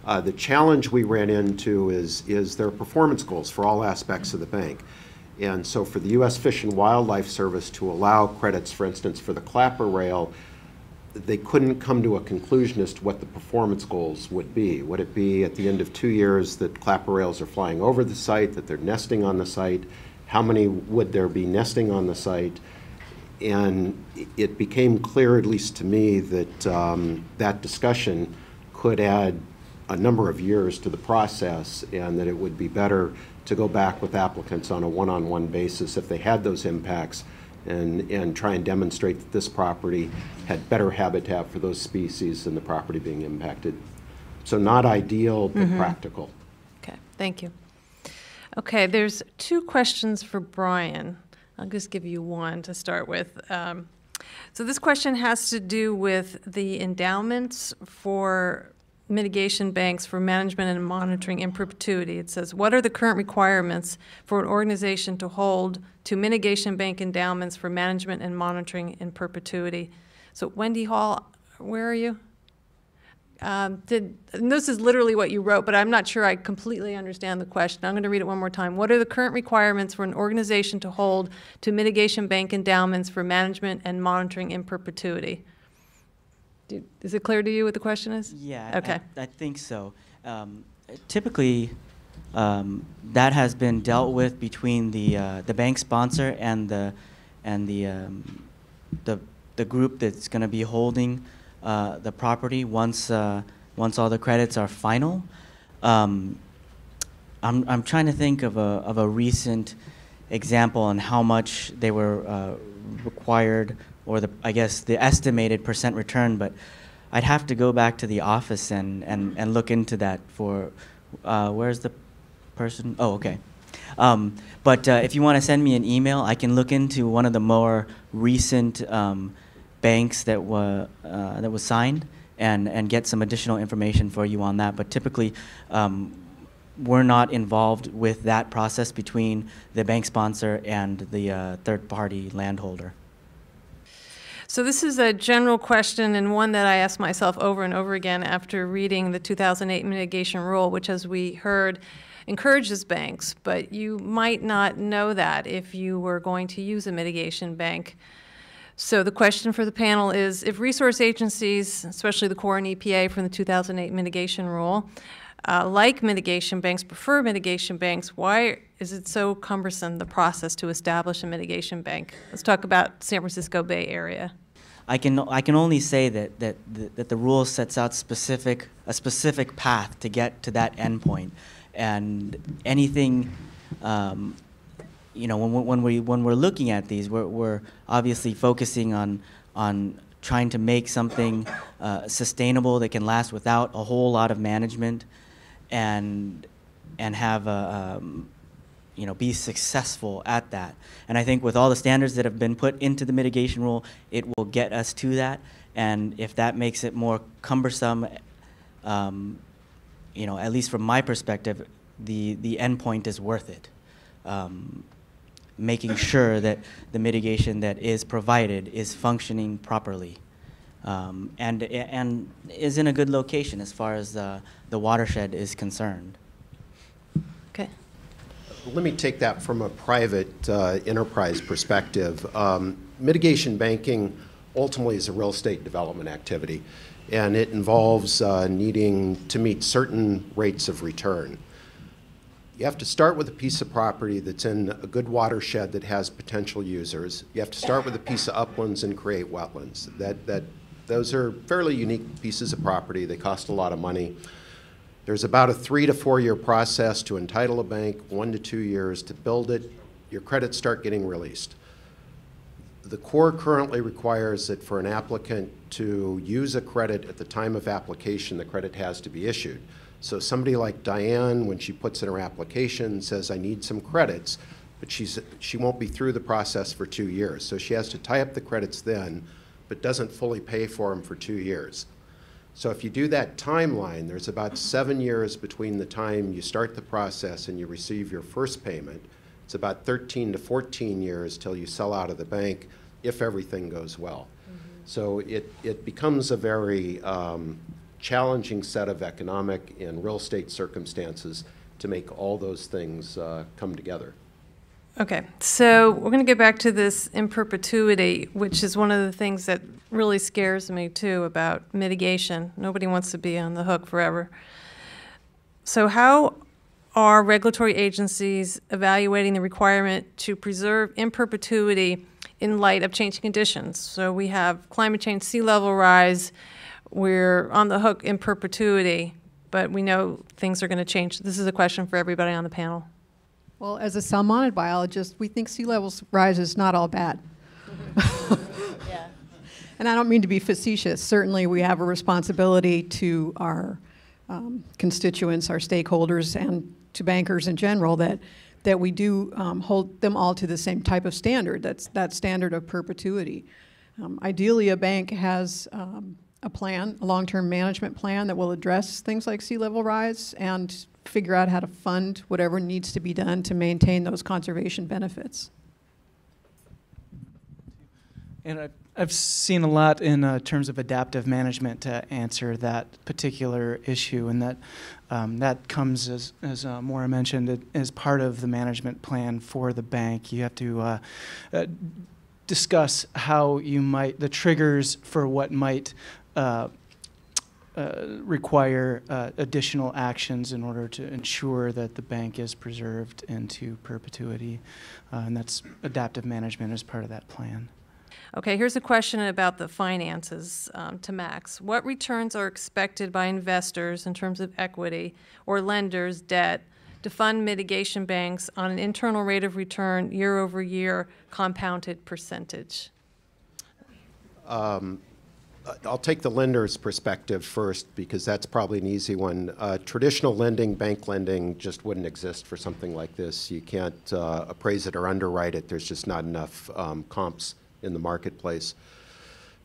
The challenge we ran into is there are performance goals for all aspects of the bank. And so for the U.S. Fish and Wildlife Service to allow credits, for instance, for the clapper rail, they couldn't come to a conclusion as to what the performance goals would be. Would it be at the end of 2 years that clapper rails are flying over the site, that they're nesting on the site? How many would there be nesting on the site? And it became clear, at least to me, that that discussion could add a number of years to the process, and that it would be better to go back with applicants on a one-on-one basis if they had those impacts, and try and demonstrate that this property had better habitat for those species than the property being impacted. So not ideal, but practical. Okay, thank you. Okay, there's two questions for Bryan. I'll just give you one to start with. So this question has to do with the endowments for mitigation banks for management and monitoring in perpetuity. It says, what are the current requirements for an organization to hold to mitigation bank endowments for management and monitoring in perpetuity? So Wendy Hall, where are you? And this is literally what you wrote, but I'm not sure I completely understand the question. I'm going to read it one more time. What are the current requirements for an organization to hold to mitigation bank endowments for management and monitoring in perpetuity? Is it clear to you what the question is? Yeah, okay. I think so. Typically, that has been dealt with between the bank sponsor and the group that's going to be holding the property once all the credits are final. I'm trying to think of a recent example on how much they were required, or I guess the estimated percent return, but I'd have to go back to the office and look into that for, where's the person? Oh, okay. But if you want to send me an email, I can look into one of the more recent banks that was signed and get some additional information for you on that. But typically, we're not involved with that process between the bank sponsor and the third-party landholder. So this is a general question, and one that I ask myself over and over again after reading the 2008 mitigation rule, which, as we heard, encourages banks, but you might not know that if you were going to use a mitigation bank. So the question for the panel is, if resource agencies, especially the Corps and EPA from the 2008 mitigation rule, like mitigation banks, prefer mitigation banks, why is it so cumbersome, the process to establish a mitigation bank? Let's talk about San Francisco Bay Area. I can only say that the rule sets out a specific path to get to that endpoint, and anything, you know, when we're looking at these, we're obviously focusing on trying to make something sustainable that can last without a whole lot of management, and have a you know, be successful at that. And I think with all the standards that have been put into the mitigation rule, it will get us to that. And if that makes it more cumbersome, you know, at least from my perspective, the end point is worth it. Making sure that the mitigation that is provided is functioning properly, and is in a good location as far as the watershed is concerned. Okay. Let me take that from a private enterprise perspective. Mitigation banking ultimately is a real estate development activity, and it involves needing to meet certain rates of return. You have to start with a piece of property that's in a good watershed that has potential users. You have to start with a piece of uplands and create wetlands. Those are fairly unique pieces of property. They cost a lot of money. There's about a 3 to 4 year process to entitle a bank, 1 to 2 years to build it. Your credits start getting released. The Corps currently requires that for an applicant to use a credit at the time of application, the credit has to be issued. So somebody like Diane, when she puts in her application, says, I need some credits, but she won't be through the process for 2 years. So she has to tie up the credits then, but doesn't fully pay for them for 2 years. So if you do that timeline, there's about 7 years between the time you start the process and you receive your first payment. It's about 13 to 14 years till you sell out of the bank if everything goes well. So it becomes a very challenging set of economic and real estate circumstances to make all those things come together. Okay, so we're going to get back to this in perpetuity, which is one of the things that really scares me too about mitigation. Nobody wants to be on the hook forever. So how are regulatory agencies evaluating the requirement to preserve in perpetuity in light of changing conditions? So we have climate change, sea level rise, we're on the hook in perpetuity, but we know things are going to change. This is a question for everybody on the panel. Well, as a salmonid biologist, we think sea level rise is not all bad. Yeah. And I don't mean to be facetious. Certainly we have a responsibility to our constituents, our stakeholders, and to bankers in general that we do hold them all to the same type of standard. That's that standard of perpetuity. Ideally, a bank has a plan, a long-term management plan that will address things like sea level rise and figure out how to fund whatever needs to be done to maintain those conservation benefits. And I've seen a lot in terms of adaptive management to answer that particular issue, and that comes, as Maura mentioned, as part of the management plan for the bank. You have to discuss how you might, the triggers for what might require additional actions in order to ensure that the bank is preserved into perpetuity, and that's adaptive management as part of that plan. Okay, here's a question about the finances to Max. What returns are expected by investors in terms of equity or lenders' debt to fund mitigation banks on an internal rate of return year over year compounded percentage? I'll take the lender's perspective first because that's probably an easy one. Traditional lending, bank lending, just wouldn't exist for something like this. You can't appraise it or underwrite it. There's just not enough comps in the marketplace.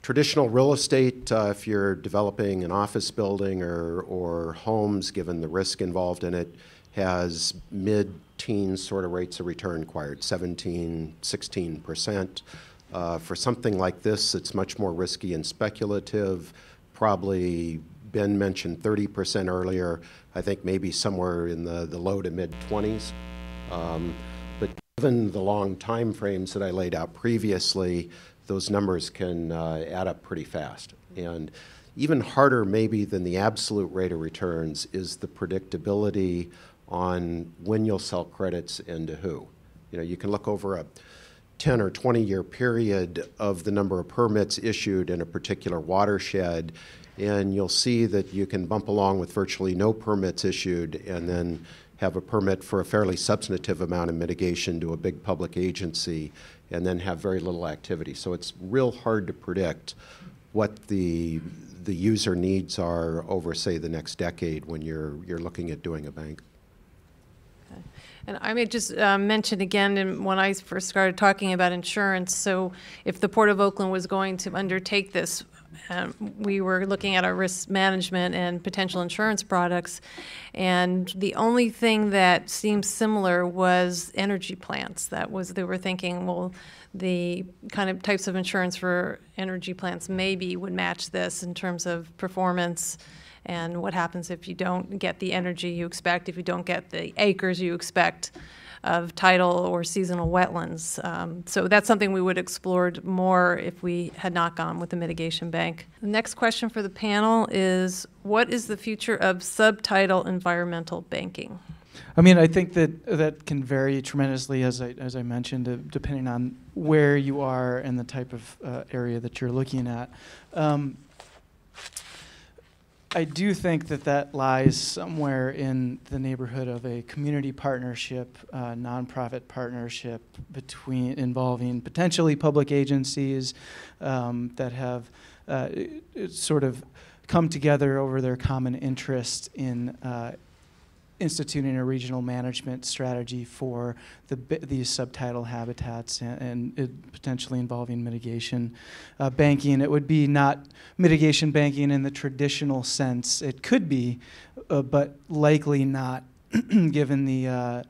Traditional real estate, if you're developing an office building or homes, given the risk involved in it, has mid-teens sort of rates of return required, 17, 16%. For something like this, it's much more risky and speculative. Probably Ben mentioned 30% earlier. I think maybe somewhere in the low to mid-20s. But given the long time frames that I laid out previously, those numbers can add up pretty fast. And even harder maybe than the absolute rate of returns is the predictability on when you'll sell credits and to who. You know, you can look over a 10 or 20-year period of the number of permits issued in a particular watershed, and you'll see that you can bump along with virtually no permits issued and then have a permit for a fairly substantive amount of mitigation to a big public agency and then have very little activity. So it's real hard to predict what the user needs are over, say, the next decade when you're looking at doing a bank. Okay. And I may just mention again, when I first started talking about insurance, so if the Port of Oakland was going to undertake this, we were looking at our risk management and potential insurance products, and the only thing that seemed similar was energy plants. They were thinking, well, the kind of types of insurance for energy plants maybe would match this in terms of performance and what happens if you don't get the energy you expect, if you don't get the acres you expect of tidal or seasonal wetlands. So that's something we would have explored more if we had not gone with the mitigation bank. The next question for the panel is, what is the future of subtidal environmental banking? I mean, I think that can vary tremendously, as I mentioned, depending on where you are and the type of area that you're looking at. I do think that lies somewhere in the neighborhood of a community partnership, nonprofit partnership involving potentially public agencies that have sort of come together over their common interest in instituting a regional management strategy for these subtidal habitats and potentially involving mitigation banking. It would be not mitigation banking in the traditional sense. It could be, but likely not, given the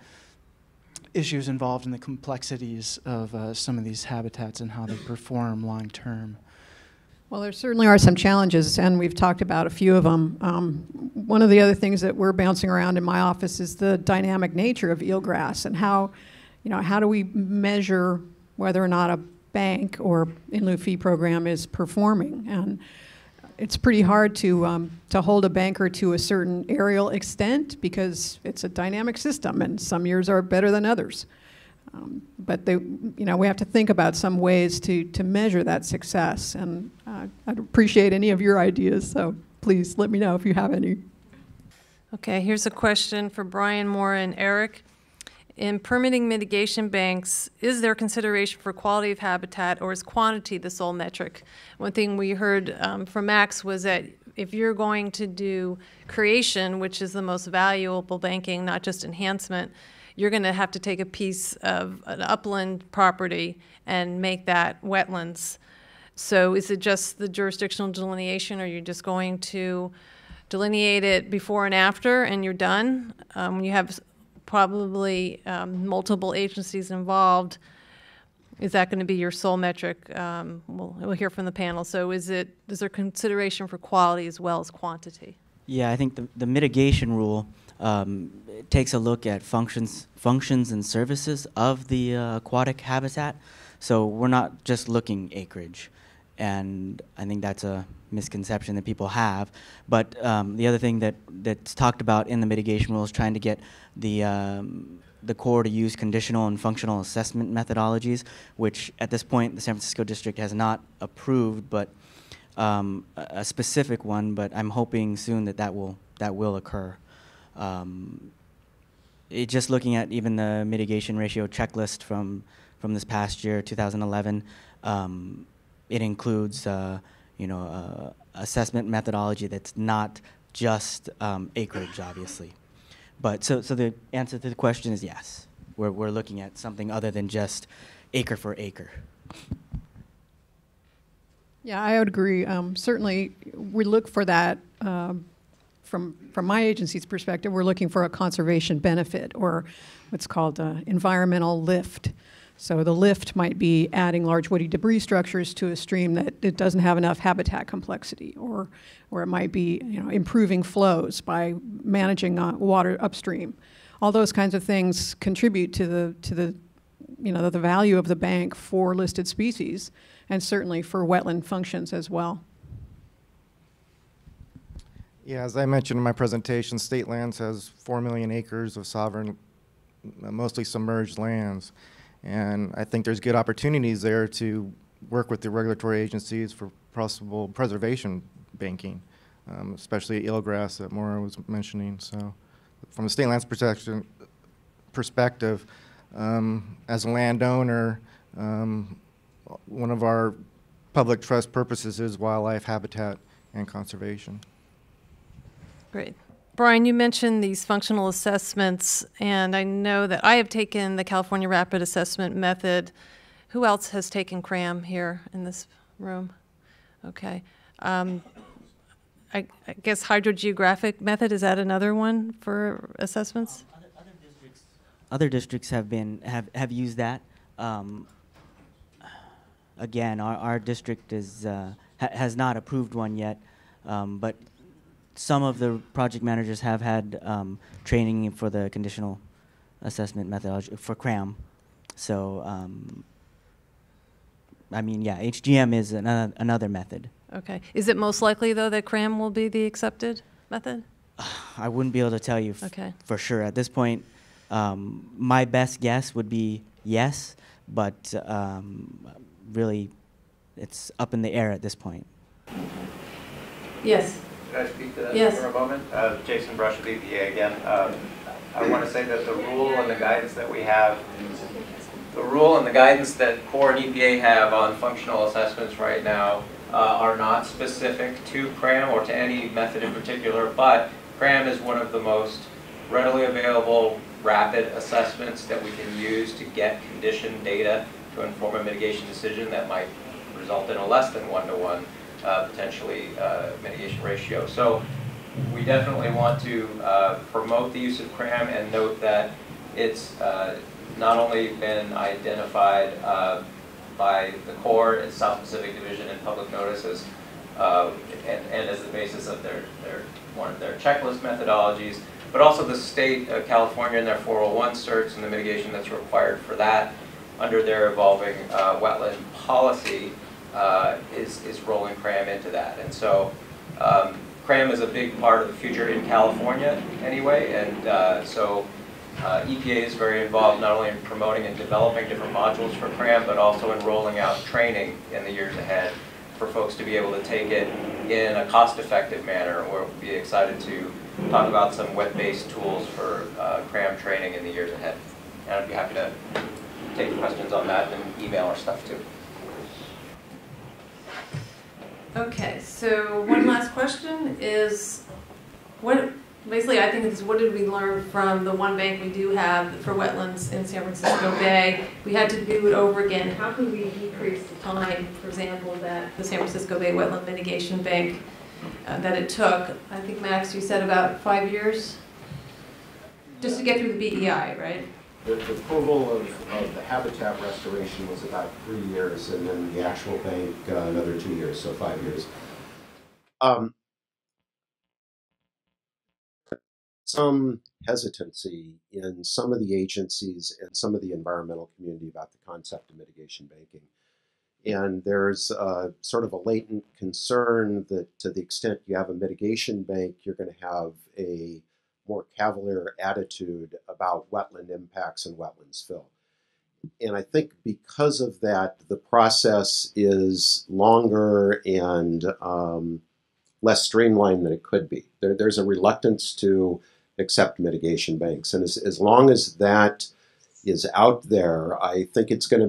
issues involved in the complexities of some of these habitats and how they perform long term. Well, there certainly are some challenges, and we've talked about a few of them. One of the other things that we're bouncing around in my office is the dynamic nature of eelgrass and how do we measure whether or not a bank or in lieu fee program is performing. And it's pretty hard to hold a banker to a certain aerial extent because it's a dynamic system, and some years are better than others. But we have to think about some ways to measure that success, and I'd appreciate any of your ideas, so please let me know if you have any. Okay, here's a question for Bryan, Maura, and Eric. In permitting mitigation banks, is there consideration for quality of habitat, or is quantity the sole metric? One thing we heard from Max was that if you're going to do creation, which is the most valuable banking, not just enhancement, you're going to have to take a piece of an upland property and make that wetlands. So is it just the jurisdictional delineation, or are you just going to delineate it before and after and you're done? When you have probably multiple agencies involved, is that going to be your sole metric? We'll hear from the panel. So is there consideration for quality as well as quantity? Yeah, I think the mitigation rule takes a look at functions and services of the aquatic habitat. So we're not just looking acreage, and I think that's a misconception that people have. But the other thing that's talked about in the mitigation rule is trying to get the Corps to use conditional and functional assessment methodologies, which at this point the San Francisco district has not approved, but a specific one. But I'm hoping soon that will occur. Just looking at even the mitigation ratio checklist from this past year, 2011, it includes assessment methodology that's not just acreage, obviously. But so the answer to the question is yes. We're looking at something other than just acre for acre. Yeah, I would agree. Certainly, we look for that. From my agency's perspective, we're looking for a conservation benefit, or what's called environmental lift. So the lift might be adding large woody debris structures to a stream that it doesn't have enough habitat complexity, or it might be improving flows by managing water upstream. All those kinds of things contribute to the value of the bank for listed species, and certainly for wetland functions as well. Yeah, as I mentioned in my presentation, State Lands has 4 million acres of sovereign, mostly submerged lands. And I think there's good opportunities there to work with the regulatory agencies for possible preservation banking, especially eelgrass that Maura was mentioning. So from a state lands protection perspective, as a landowner, one of our public trust purposes is wildlife habitat and conservation. Great. Bryan, you mentioned these functional assessments, and I know that I have taken the California Rapid Assessment Method. Who else has taken CRAM here in this room? Okay. I guess hydrogeographic method, is that another one for assessments? Other districts have used that. Again, our district has not approved one yet, but some of the project managers have had training for the conditional assessment methodology for CRAM. So, I mean, yeah, HGM is another method. Okay. Is it most likely, though, that CRAM will be the accepted method? I wouldn't be able to tell you for sure. At this point, my best guess would be yes, but really, it's up in the air at this point. Yes. Could I speak to that Yes. for a moment? Jason Brush with EPA again. I want to say that the rule and the guidance that we have, the rule and the guidance that Corps and EPA have on functional assessments right now are not specific to CRAM or to any method in particular, but CRAM is one of the most readily available rapid assessments that we can use to get condition data to inform a mitigation decision that might result in a less than 1-to-1 potentially mitigation ratio. So we definitely want to promote the use of CRAM and note that it's not only been identified by the Corps, its South Pacific Division, and public notices, and as the basis of one of their checklist methodologies, but also the state of California and their 401 certs and the mitigation that's required for that under their evolving wetland policy is rolling CRAM into that. And so CRAM is a big part of the future in California anyway, and so EPA is very involved not only in promoting and developing different modules for CRAM, but also in rolling out training in the years ahead for folks to be able to take it in a cost-effective manner. We'll be excited to talk about some web-based tools for CRAM training in the years ahead. And I'd be happy to take questions on that and email our stuff too. Okay, so one last question is, basically I think it's what did we learn from the one bank we do have for wetlands in San Francisco Bay? We had to do it over again. How can we decrease the time, for example, that the San Francisco Bay Wetland Mitigation Bank, that it took? I think, Max, you said about 5 years? Just to get through the BEI, right? The approval of the habitat restoration was about 3 years, and then the actual bank another 2 years, so 5 years. Some hesitancy in some of the agencies and some of the environmental community about the concept of mitigation banking. And there's sort of a latent concern that to the extent you have a mitigation bank, you're going to have a more cavalier attitude about wetland impacts and wetlands fill. And I think because of that, the process is longer and less streamlined than it could be. There's a reluctance to accept mitigation banks, and as long as that is out there, I think it's going to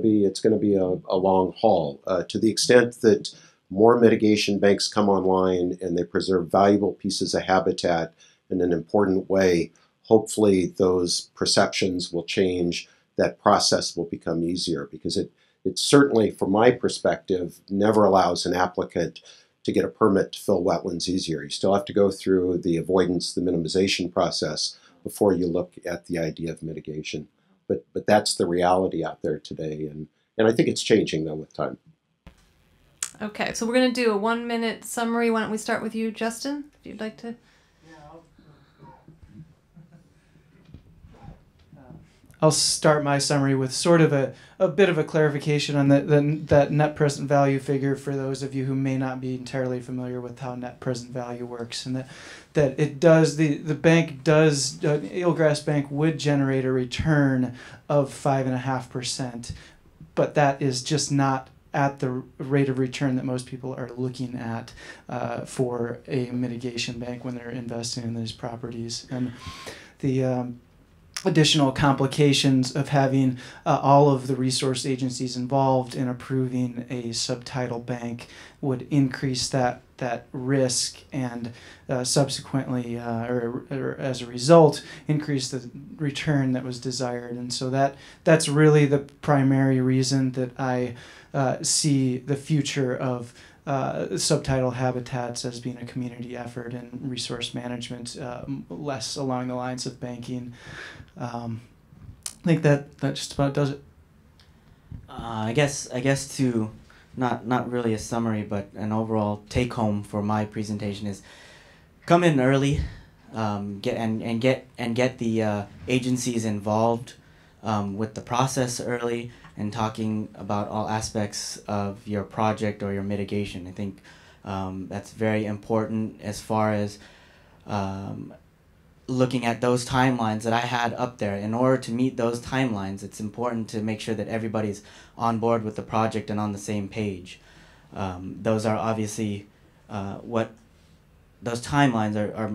be a long haul. To the extent that more mitigation banks come online and they preserve valuable pieces of habitat in an important way, hopefully those perceptions will change. That process will become easier, because it certainly, from my perspective, never allows an applicant to get a permit to fill wetlands easier. You still have to go through the avoidance, the minimization process before you look at the idea of mitigation. But that's the reality out there today, and I think it's changing though with time. Okay, so we're going to do a 1-minute summary. Why don't we start with you, Justin, if you'd like to? I'll start my summary with sort of a bit of a clarification on that net present value figure for those of you who may not be entirely familiar with how net present value works, and that it does, the bank does, Eelgrass Bank would generate a return of 5.5%, but that is just not at the rate of return that most people are looking at for a mitigation bank when they're investing in these properties. And the additional complications of having all of the resource agencies involved in approving a subtitle bank would increase that risk, and subsequently, or as a result, increase the return that was desired. And so that's really the primary reason that I see the future of subtitle habitats as being a community effort and resource management, less along the lines of banking. I think that just about does it. I guess to not really a summary, but an overall take home for my presentation is come in early, get the agencies involved with the process early, and talking about all aspects of your project or your mitigation. I think that's very important as far as looking at those timelines that I had up there. In order to meet those timelines, it's important to make sure that everybody's on board with the project and on the same page. Those are obviously what those timelines are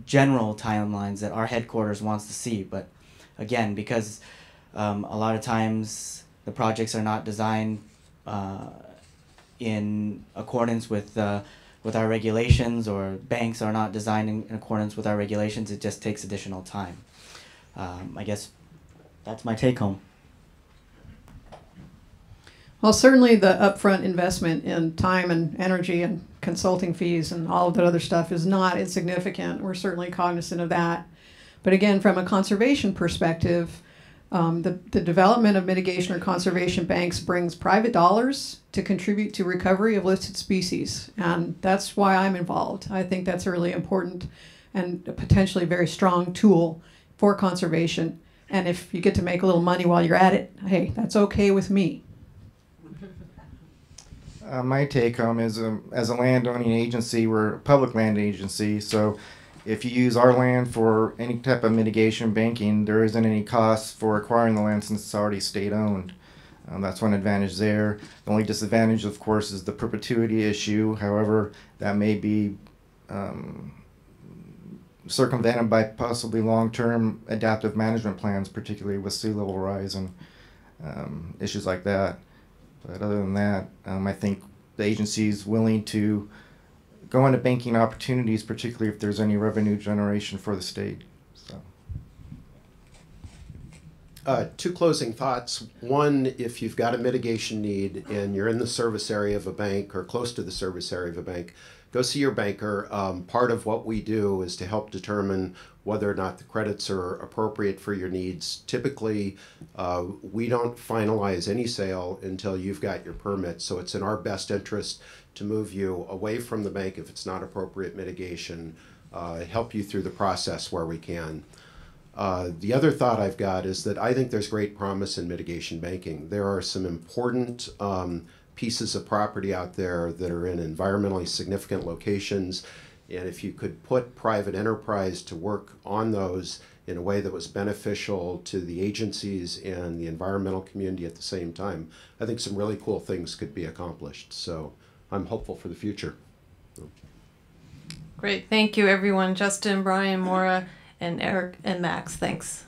general timelines that our headquarters wants to see. But again, because a lot of times the projects are not designed in accordance with our regulations, or banks are not designed in accordance with our regulations, it just takes additional time. I guess that's my take home. Well, certainly the upfront investment in time and energy and consulting fees and all of that other stuff is not insignificant. We're certainly cognizant of that. But again, from a conservation perspective, the development of mitigation or conservation banks brings private dollars to contribute to recovery of listed species. And that's why I'm involved. I think that's a really important and a potentially very strong tool for conservation. And if you get to make a little money while you're at it, hey, that's okay with me. My take home is, as a landowning agency, we're a public land agency, so if you use our land for any type of mitigation banking, there isn't any cost for acquiring the land since it's already state-owned. That's one advantage there. The only disadvantage, of course, is the perpetuity issue. However, that may be circumvented by possibly long-term adaptive management plans, particularly with sea level rise and issues like that. But other than that, I think the agency is willing to go into banking opportunities, particularly if there's any revenue generation for the state. So. Two closing thoughts. One, if you've got a mitigation need and you're in the service area of a bank or close to the service area of a bank, go see your banker. Part of what we do is to help determine whether or not the credits are appropriate for your needs. Typically, we don't finalize any sale until you've got your permit, so it's in our best interest to move you away from the bank if it's not appropriate mitigation, help you through the process where we can. The other thought I've got is that I think there's great promise in mitigation banking. There are some important pieces of property out there that are in environmentally significant locations, and if you could put private enterprise to work on those in a way that was beneficial to the agencies and the environmental community at the same time, I think some really cool things could be accomplished. So I'm hopeful for the future. Great. Thank you, everyone. Justin, Bryan, Maura, and Eric, and Max. Thanks.